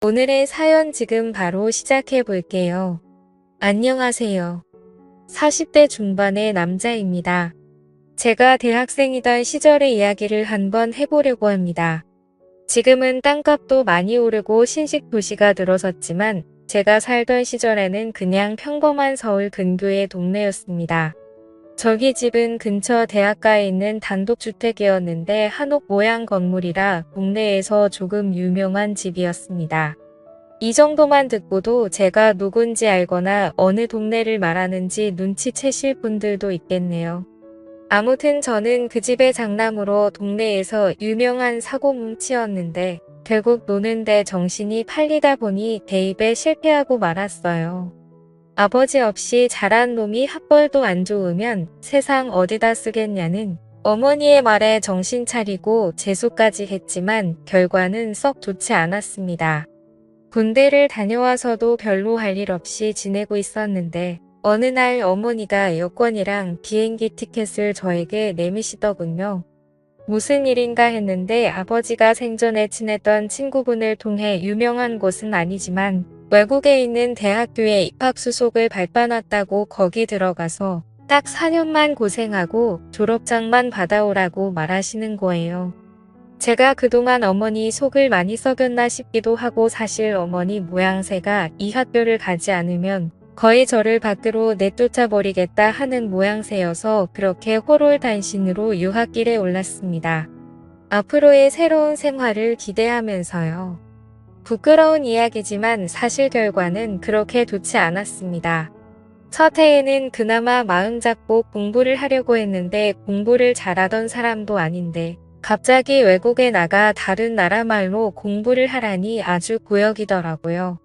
오늘의 사연 지금 바로 시작해 볼게요. 안녕하세요. 40대 중반의 남자입니다. 제가 대학생이던 시절의 이야기를 한번 해보려고 합니다. 지금은 땅값도 많이 오르고 신식 도시가 들어섰지만 제가 살던 시절에는 그냥 평범한 서울 근교의 동네였습니다. 저희 집은 근처 대학가에 있는 단독주택이었는데 한옥 모양 건물이라 동네에서 조금 유명한 집이었습니다. 이 정도만 듣고도 제가 누군지 알거나 어느 동네를 말하는지 눈치채실 분들도 있겠네요. 아무튼 저는 그 집의 장남으로 동네에서 유명한 사고뭉치였는데 결국 노는데 정신이 팔리다 보니 대입에 실패하고 말았어요. 아버지 없이 자란 놈이 학벌도 안 좋으면 세상 어디다 쓰겠냐는 어머니의 말에 정신 차리고 재수까지 했지만 결과는 썩 좋지 않았습니다. 군대를 다녀와서도 별로 할 일 없이 지내고 있었는데 어느 날 어머니가 여권이랑 비행기 티켓을 저에게 내미시더군요. 무슨 일인가 했는데 아버지가 생전에 친했던 친구분을 통해 유명한 곳은 아니지만 외국에 있는 대학교에 입학수속을 밟아놨다고 거기 들어가서 딱 4년만 고생하고 졸업장만 받아오라고 말하시는 거예요. 제가 그동안 어머니 속을 많이 썩였나 싶기도 하고 사실 어머니 모양새가 이 학교를 가지 않으면 거의 저를 밖으로 내쫓아 버리겠다 하는 모양새여서 그렇게 호롤단신으로 유학길에 올랐습니다. 앞으로의 새로운 생활을 기대하면서요. 부끄러운 이야기지만 사실 결과는 그렇게 좋지 않았습니다. 첫 해에는 그나마 마음 잡고 공부를 하려고 했는데 공부를 잘하던 사람도 아닌데 갑자기 외국에 나가 다른 나라 말로 공부를 하라니 아주 고역이더라고요.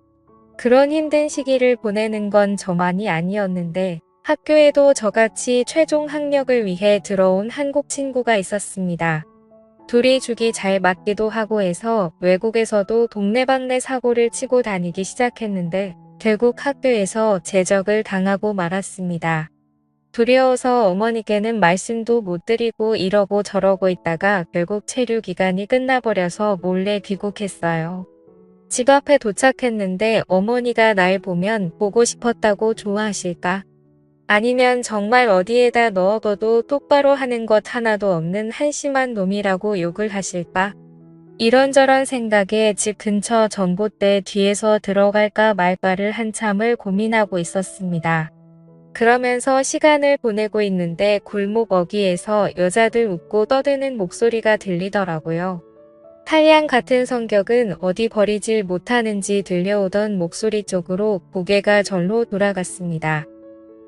그런 힘든 시기를 보내는 건 저만이 아니었는데 학교에도 저같이 최종 학력을 위해 들어온 한국 친구가 있었습니다. 둘이 죽이 잘 맞기도 하고 해서 외국에서도 동네방네 사고를 치고 다니기 시작했는데 결국 학교에서 제적을 당하고 말았습니다. 두려워서 어머니께는 말씀도 못 드리고 이러고 저러고 있다가 결국 체류 기간이 끝나버려서 몰래 귀국했어요. 집 앞에 도착했는데 어머니가 날 보면 보고 싶었다고 좋아하실까? 아니면 정말 어디에다 넣어둬도 똑바로 하는 것 하나도 없는 한심한 놈이라고 욕을 하실까? 이런저런 생각에 집 근처 전봇대 뒤에서 들어갈까 말까를 한참을 고민하고 있었습니다. 그러면서 시간을 보내고 있는데 골목 어귀에서 여자들 웃고 떠드는 목소리가 들리더라고요. 탈양 같은 성격은 어디 버리질 못하는지 들려오던 목소리 쪽으로 고개가 절로 돌아갔습니다.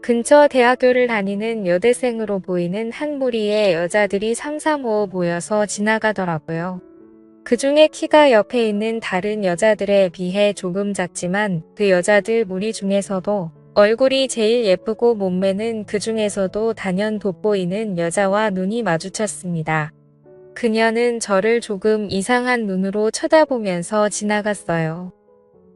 근처 대학교를 다니는 여대생으로 보이는 한 무리의 여자들이 삼삼오오 모여서 지나가더라고요. 그 중에 키가 옆에 있는 다른 여자들에 비해 조금 작지만 그 여자들 무리 중에서도 얼굴이 제일 예쁘고 몸매는 그 중에서도 단연 돋보이는 여자와 눈이 마주쳤습니다. 그녀는 저를 조금 이상한 눈으로 쳐다보면서 지나갔어요.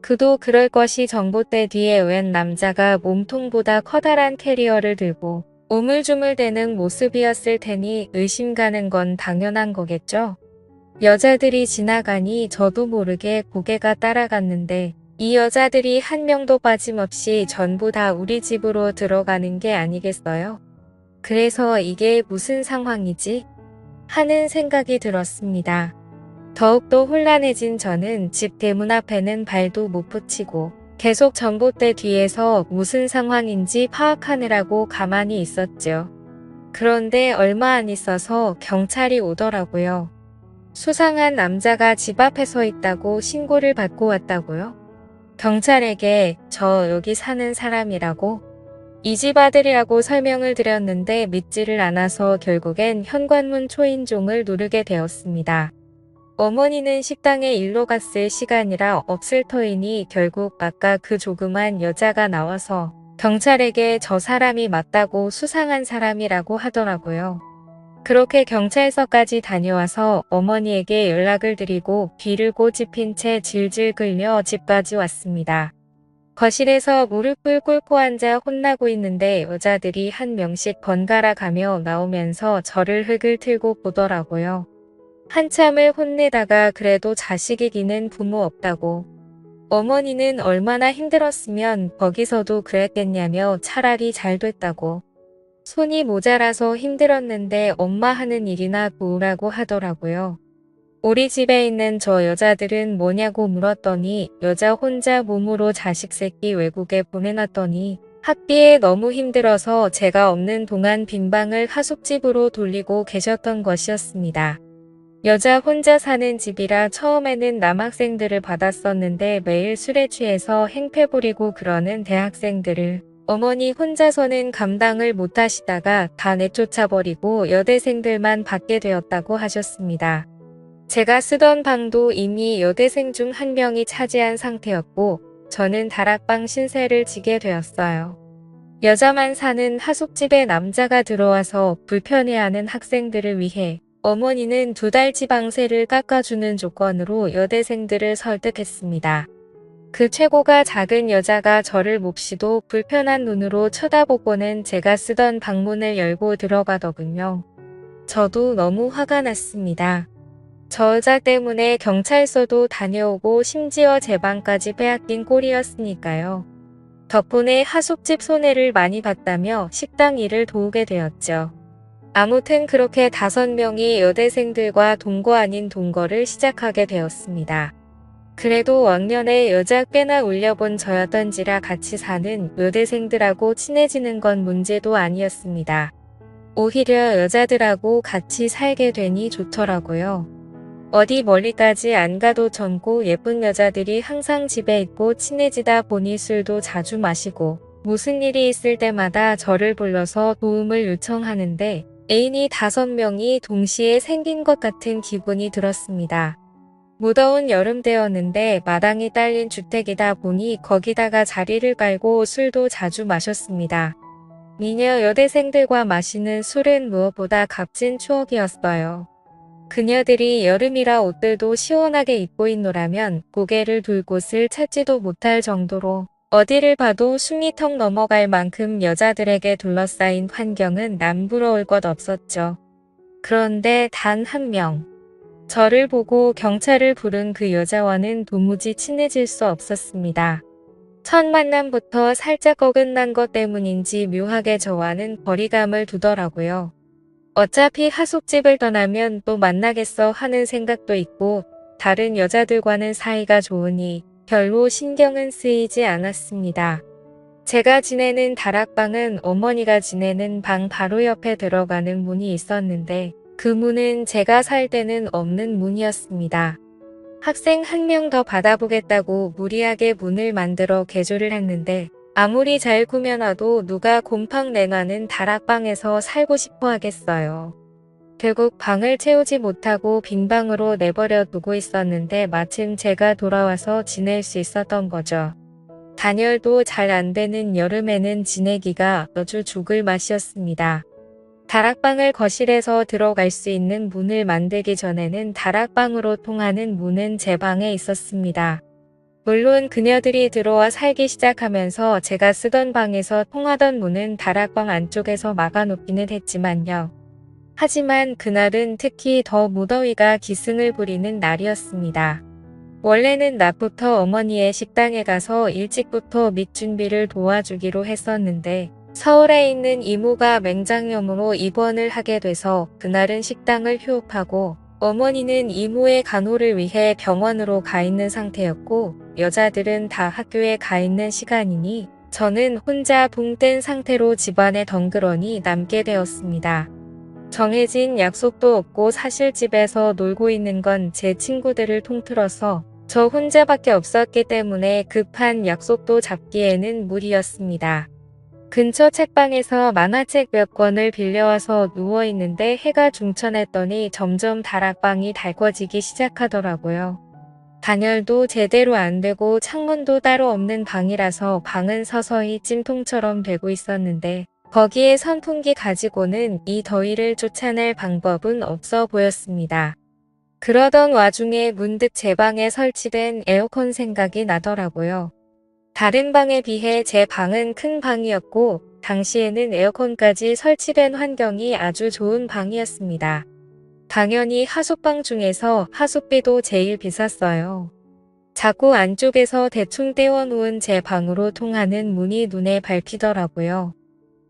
그도 그럴 것이 전봇대 뒤에 웬 남자가 몸통보다 커다란 캐리어를 들고 우물쭈물대는 모습이었을 테니 의심 가는 건 당연한 거겠죠? 여자들이 지나가니 저도 모르게 고개가 따라갔는데 이 여자들이 한 명도 빠짐없이 전부 다 우리 집으로 들어가는 게 아니겠어요? 그래서 이게 무슨 상황이지? 하는 생각이 들었습니다. 더욱더 혼란해진 저는 집 대문 앞에는 발도 못 붙이고 계속 전봇대 뒤에서 무슨 상황인지 파악하느라고 가만히 있었죠. 그런데 얼마 안 있어서 경찰이 오더라고요. 수상한 남자가 집 앞에 서 있다고 신고를 받고 왔다고요? 경찰에게 저 여기 사는 사람이라고? 이 집 아들이라고 설명을 드렸는데 믿지를 않아서 결국엔 현관문 초인종을 누르게 되었습니다. 어머니는 식당에 일로 갔을 시간이라 없을 터이니 결국 아까 그 조그만 여자가 나와서 경찰에게 저 사람이 맞다고 수상한 사람이라고 하더라고요. 그렇게 경찰서까지 다녀와서 어머니에게 연락을 드리고 귀를 꼬집힌 채 질질 끌려 집까지 왔습니다. 거실에서 무릎을 꿇고 앉아 혼나고 있는데 여자들이 한 명씩 번갈아 가며 나오면서 저를 흙을 틀고 보더라고요. 한참을 혼내다가 그래도 자식이기는 부모 없다고 어머니는 얼마나 힘들었으면 거기서도 그랬겠냐며 차라리 잘 됐다고. 손이 모자라서 힘들었는데 엄마 하는 일이나 도우라고 하더라고요. 우리 집에 있는 저 여자들은 뭐냐고 물었더니 여자 혼자 몸으로 자식 새끼 외국에 보내놨더니 학비에 너무 힘들어서 제가 없는 동안 빈방을 하숙집으로 돌리고 계셨던 것이었습니다. 여자 혼자 사는 집이라 처음에는 남학생들을 받았었는데 매일 술에 취해서 행패 부리고 그러는 대학생들을 어머니 혼자서는 감당을 못하시다가 다 내쫓아버리고 여대생들만 받게 되었다고 하셨습니다. 제가 쓰던 방도 이미 여대생 중 한 명이 차지한 상태였고 저는 다락방 신세를 지게 되었어요. 여자만 사는 하숙집에 남자가 들어와서 불편해하는 학생들을 위해 어머니는 2달치 방세를 깎아주는 조건으로 여대생들을 설득했습니다. 그 최고가 작은 여자가 저를 몹시도 불편한 눈으로 쳐다보고는 제가 쓰던 방문을 열고 들어가더군요. 저도 너무 화가 났습니다. 저 여자 때문에 경찰서도 다녀오고 심지어 제 방까지 빼앗긴 꼴이었으니까요. 덕분에 하숙집 손해를 많이 봤다며 식당 일을 도우게 되었죠. 아무튼 그렇게 5명이 여대생들과 동거 아닌 동거를 시작하게 되었습니다. 그래도 왕년에 여자 꽤나 울려본 저였던지라 같이 사는 여대생들하고 친해지는 건 문제도 아니었습니다. 오히려 여자들하고 같이 살게 되니 좋더라고요. 어디 멀리까지 안 가도 젊고 예쁜 여자들이 항상 집에 있고 친해지다 보니 술도 자주 마시고 무슨 일이 있을 때마다 저를 불러서 도움을 요청하는데 애인이 5명이 동시에 생긴 것 같은 기분이 들었습니다. 무더운 여름 때였는데 마당이 딸린 주택이다 보니 거기다가 자리를 깔고 술도 자주 마셨습니다. 미녀 여대생들과 마시는 술은 무엇보다 값진 추억이었어요. 그녀들이 여름이라 옷들도 시원하게 입고 있노라면 고개를 둘 곳을 찾지도 못할 정도로 어디를 봐도 숨이 턱 넘어갈 만큼 여자들에게 둘러싸인 환경은 남부러울 것 없었죠. 그런데 단 1명. 저를 보고 경찰을 부른 그 여자와는 도무지 친해질 수 없었습니다. 첫 만남부터 살짝 어긋난 것 때문인지 묘하게 저와는 거리감을 두더라고요. 어차피 하숙집을 떠나면 또 만나겠어 하는 생각도 있고 다른 여자들과는 사이가 좋으니 별로 신경은 쓰이지 않았습니다. 제가 지내는 다락방은 어머니가 지내는 방 바로 옆에 들어가는 문이 있었는데 그 문은 제가 살 때는 없는 문이었습니다. 학생 1명 더 받아보겠다고 무리하게 문을 만들어 개조를 했는데 아무리 잘 꾸며놔도 누가 곰팡 내나는 다락방에서 살고 싶어 하겠어요. 결국 방을 채우지 못하고 빈 방으로 내버려 두고 있었는데 마침 제가 돌아와서 지낼 수 있었던 거죠. 단열도 잘 안 되는 여름에는 지내기가 아주 죽을 맛이었습니다. 다락방을 거실에서 들어갈 수 있는 문을 만들기 전에는 다락방으로 통하는 문은 제 방에 있었습니다. 물론 그녀들이 들어와 살기 시작하면서 제가 쓰던 방에서 통하던 문은 다락방 안쪽에서 막아놓기는 했지만요. 하지만 그날은 특히 더 무더위가 기승을 부리는 날이었습니다. 원래는 낮부터 어머니의 식당에 가서 일찍부터 밑준비를 도와주기로 했었는데 서울에 있는 이모가 맹장염으로 입원을 하게 돼서 그날은 식당을 휴업하고 어머니는 이모의 간호를 위해 병원으로 가 있는 상태였고 여자들은 다 학교에 가 있는 시간이니 저는 혼자 붕 뜬 상태로 집안에 덩그러니 남게 되었습니다. 정해진 약속도 없고 사실 집에서 놀고 있는 건 제 친구들을 통틀어서 저 혼자밖에 없었기 때문에 급한 약속도 잡기에는 무리였습니다. 근처 책방에서 만화책 몇 권을 빌려와서 누워있는데 해가 중천했더니 점점 다락방이 달궈지기 시작하더라고요. 단열도 제대로 안 되고 창문도 따로 없는 방이라서 방은 서서히 찜통처럼 되고 있었는데 거기에 선풍기 가지고는 이 더위를 쫓아낼 방법은 없어 보였습니다. 그러던 와중에 문득 제 방에 설치된 에어컨 생각이 나더라고요. 다른 방에 비해 제 방은 큰 방이었고 당시에는 에어컨까지 설치된 환경이 아주 좋은 방이었습니다. 당연히 하숙방 중에서 하숙비도 제일 비쌌어요. 자꾸 안쪽에서 대충 떼어놓은 제 방으로 통하는 문이 눈에 밟히더라고요.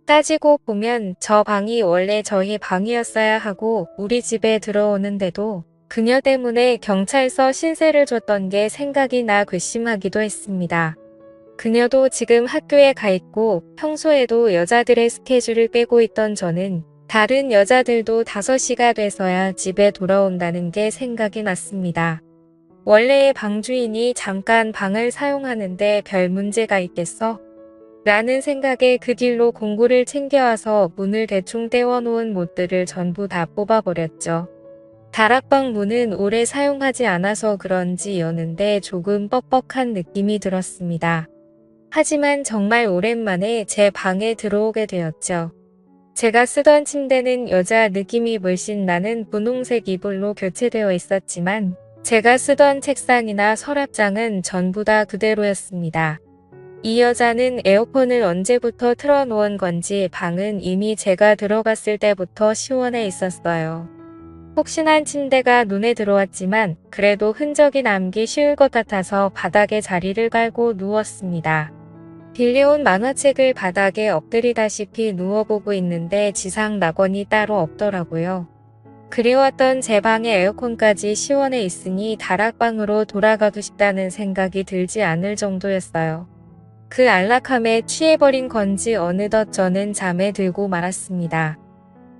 따지고 보면 저 방이 원래 저희 방이었어야 하고 우리 집에 들어오는데도 그녀 때문에 경찰서 신세를 줬던 게 생각이 나 괘씸하기도 했습니다. 그녀도 지금 학교에 가 있고 평소에도 여자들의 스케줄을 빼고 있던 저는 다른 여자들도 5시가 돼서야 집에 돌아온다는 게 생각이 났습니다. 원래의 방주인이 잠깐 방을 사용하는데 별 문제가 있겠어? 라는 생각에 그 뒤로 공구를 챙겨와서 문을 대충 떼어놓은 못들을 전부 다 뽑아버렸죠. 다락방 문은 오래 사용하지 않아서 그런지 여는데 조금 뻑뻑한 느낌이 들었습니다. 하지만 정말 오랜만에 제 방에 들어오게 되었죠. 제가 쓰던 침대는 여자 느낌이 물씬 나는 분홍색 이불로 교체되어 있었지만 제가 쓰던 책상이나 서랍장은 전부 다 그대로였습니다. 이 여자는 에어컨을 언제부터 틀어놓은 건지 방은 이미 제가 들어갔을 때부터 시원해 있었어요. 혹시나 침대가 눈에 들어왔지만 그래도 흔적이 남기 쉬울 것 같아서 바닥에 자리를 깔고 누웠습니다. 빌려온 만화책을 바닥에 엎드리다시피 누워보고 있는데 지상 낙원이 따로 없더라고요. 그리웠던 제 방의 에어컨까지 시원해 있으니 다락방으로 돌아가고 싶다는 생각이 들지 않을 정도였어요. 그 안락함에 취해버린 건지 어느덧 저는 잠에 들고 말았습니다.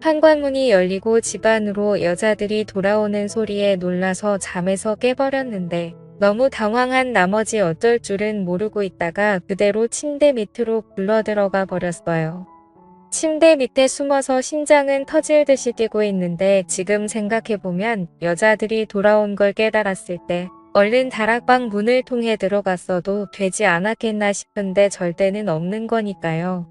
현관문이 열리고 집 안으로 여자들이 돌아오는 소리에 놀라서 잠에서 깨버렸는데 너무 당황한 나머지 어쩔 줄은 모르고 있다가 그대로 침대 밑으로 굴러들어가 버렸어요. 침대 밑에 숨어서 심장은 터질 듯이 뛰고 있는데 지금 생각해보면 여자들이 돌아온 걸 깨달았을 때 얼른 다락방 문을 통해 들어갔어도 되지 않았겠나 싶은데 절대는 없는 거니까요.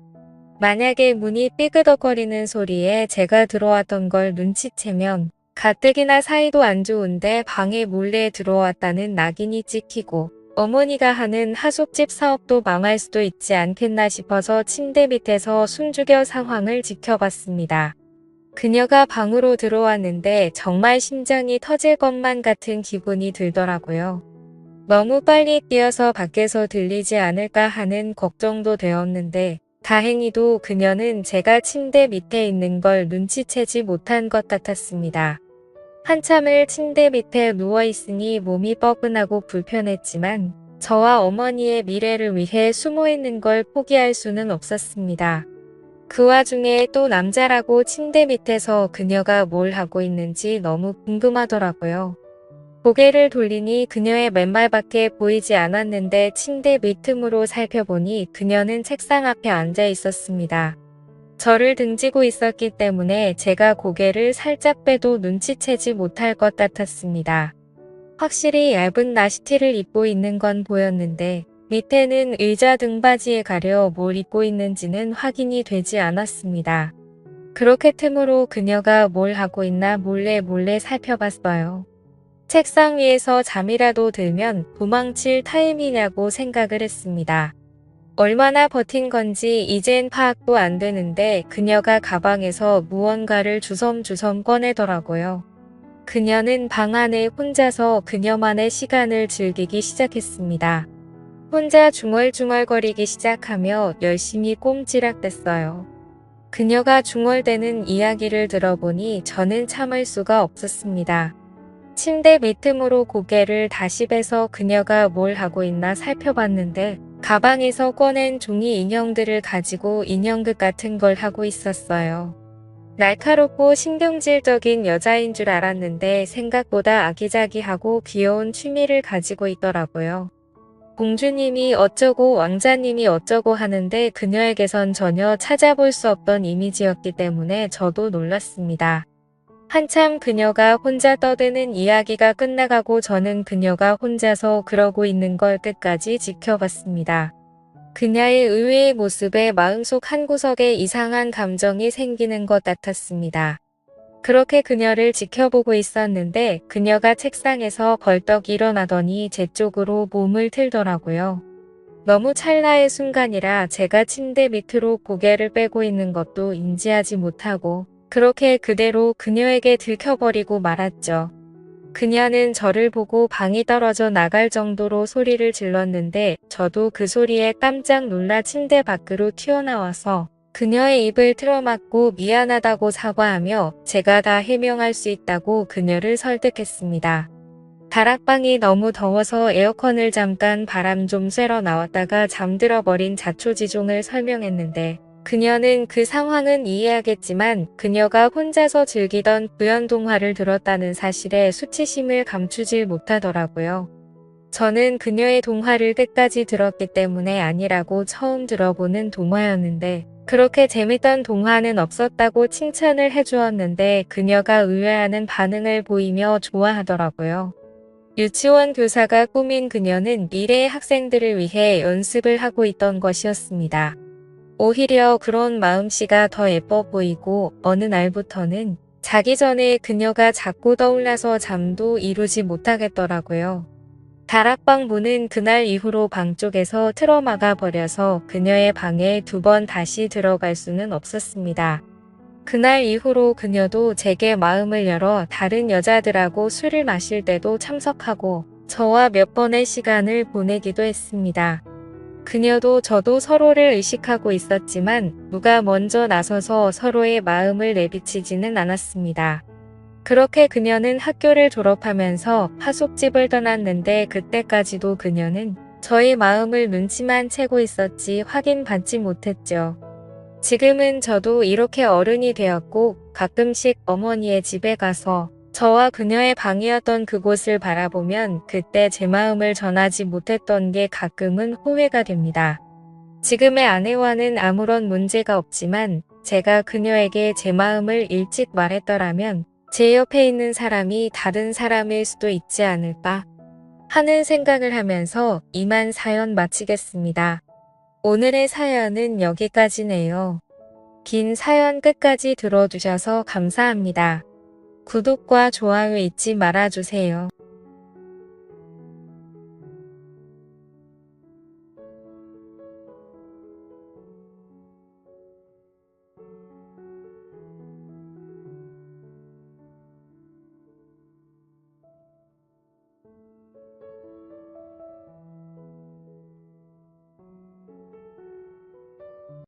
만약에 문이 삐그덕거리는 소리에 제가 들어왔던 걸 눈치채면 가뜩이나 사이도 안 좋은데 방에 몰래 들어왔다는 낙인이 찍히고 어머니가 하는 하숙집 사업도 망할 수도 있지 않겠나 싶어서 침대 밑에서 숨죽여 상황을 지켜봤습니다. 그녀가 방으로 들어왔는데 정말 심장이 터질 것만 같은 기분이 들더라고요. 너무 빨리 뛰어서 밖에서 들리지 않을까 하는 걱정도 되었는데 다행히도 그녀는 제가 침대 밑에 있는 걸 눈치채지 못한 것 같았습니다. 한참을 침대 밑에 누워있으니 몸이 뻐근하고 불편했지만 저와 어머니의 미래를 위해 숨어있는 걸 포기할 수는 없었습니다. 그 와중에 또 남자라고 침대 밑에서 그녀가 뭘 하고 있는지 너무 궁금하더라고요. 고개를 돌리니 그녀의 맨발밖에 보이지 않았는데 침대 밑틈으로 살펴보니 그녀는 책상 앞에 앉아 있었습니다. 저를 등지고 있었기 때문에 제가 고개를 살짝 빼도 눈치채지 못할 것 같았습니다. 확실히 얇은 나시티를 입고 있는 건 보였는데 밑에는 의자 등받이에 가려 뭘 입고 있는지는 확인이 되지 않았습니다. 그렇게 틈으로 그녀가 뭘 하고 있나 몰래 살펴봤어요. 책상 위에서 잠이라도 들면 도망칠 타임이냐고 생각을 했습니다. 얼마나 버틴 건지 이젠 파악도 안 되는데 그녀가 가방에서 무언가를 주섬주섬 꺼내더라고요. 그녀는 방 안에 혼자서 그녀만의 시간을 즐기기 시작했습니다. 혼자 중얼중얼거리기 시작하며 열심히 꼼지락댔어요. 그녀가 중얼대는 이야기를 들어보니 저는 참을 수가 없었습니다. 침대 밑틈으로 고개를 다시 빼서 그녀가 뭘 하고 있나 살펴봤는데 가방에서 꺼낸 종이 인형들을 가지고 인형극 같은 걸 하고 있었어요. 날카롭고 신경질적인 여자인 줄 알았는데 생각보다 아기자기하고 귀여운 취미를 가지고 있더라고요. 공주님이 어쩌고 왕자님이 어쩌고 하는데 그녀에게선 전혀 찾아볼 수 없던 이미지였기 때문에 저도 놀랐습니다. 한참 그녀가 혼자 떠드는 이야기가 끝나가고 저는 그녀가 혼자서 그러고 있는 걸 끝까지 지켜봤습니다. 그녀의 의외의 모습에 마음속 한구석에 이상한 감정이 생기는 것 같았습니다. 그렇게 그녀를 지켜보고 있었는데 그녀가 책상에서 벌떡 일어나더니 제 쪽으로 몸을 틀더라고요. 너무 찰나의 순간이라 제가 침대 밑으로 고개를 빼고 있는 것도 인지하지 못하고 그렇게 그대로 그녀에게 들켜버리고 말았죠. 그녀는 저를 보고 방이 떨어져 나갈 정도로 소리를 질렀는데 저도 그 소리에 깜짝 놀라 침대 밖으로 튀어나와서 그녀의 입을 틀어막고 미안하다고 사과하며 제가 다 해명할 수 있다고 그녀를 설득했습니다. 다락방이 너무 더워서 에어컨을 잠깐 바람 좀 쐬러 나왔다가 잠들어 버린 자초지종을 설명했는데 그녀는 그 상황은 이해하겠지만 그녀가 혼자서 즐기던 부연 동화를 들었다는 사실에 수치심을 감추질 못하더라고요. 저는 그녀의 동화를 끝까지 들었기 때문에 아니라고 처음 들어보는 동화였는데 그렇게 재밌던 동화는 없었다고 칭찬을 해주었는데 그녀가 의외하는 반응을 보이며 좋아하더라고요. 유치원 교사가 꾸민 그녀는 미래의 학생들을 위해 연습을 하고 있던 것이었습니다. 오히려 그런 마음씨가 더 예뻐 보이고 어느 날부터는 자기 전에 그녀가 자꾸 떠올라서 잠도 이루지 못하겠더라고요. 다락방 문은 그날 이후로 방 쪽에서 틀어막아 버려서 그녀의 방에 2번 다시 들어갈 수는 없었습니다. 그날 이후로 그녀도 제게 마음을 열어 다른 여자들하고 술을 마실 때도 참석하고 저와 몇 번의 시간을 보내기도 했습니다. 그녀도 저도 서로를 의식하고 있었지만 누가 먼저 나서서 서로의 마음을 내비치지는 않았습니다. 그렇게 그녀는 학교를 졸업하면서 하숙집을 떠났는데 그때까지도 그녀는 저의 마음을 눈치만 채고 있었지 확인받지 못했죠. 지금은 저도 이렇게 어른이 되었고 가끔씩 어머니의 집에 가서 저와 그녀의 방이었던 그곳을 바라보면 그때 제 마음을 전하지 못했던 게 가끔은 후회가 됩니다. 지금의 아내와는 아무런 문제가 없지만 제가 그녀에게 제 마음을 일찍 말했더라면 제 옆에 있는 사람이 다른 사람일 수도 있지 않을까 하는 생각을 하면서 이만 사연 마치겠습니다. 오늘의 사연은 여기까지네요. 긴 사연 끝까지 들어주셔서 감사합니다. 구독과 좋아요 잊지 말아주세요.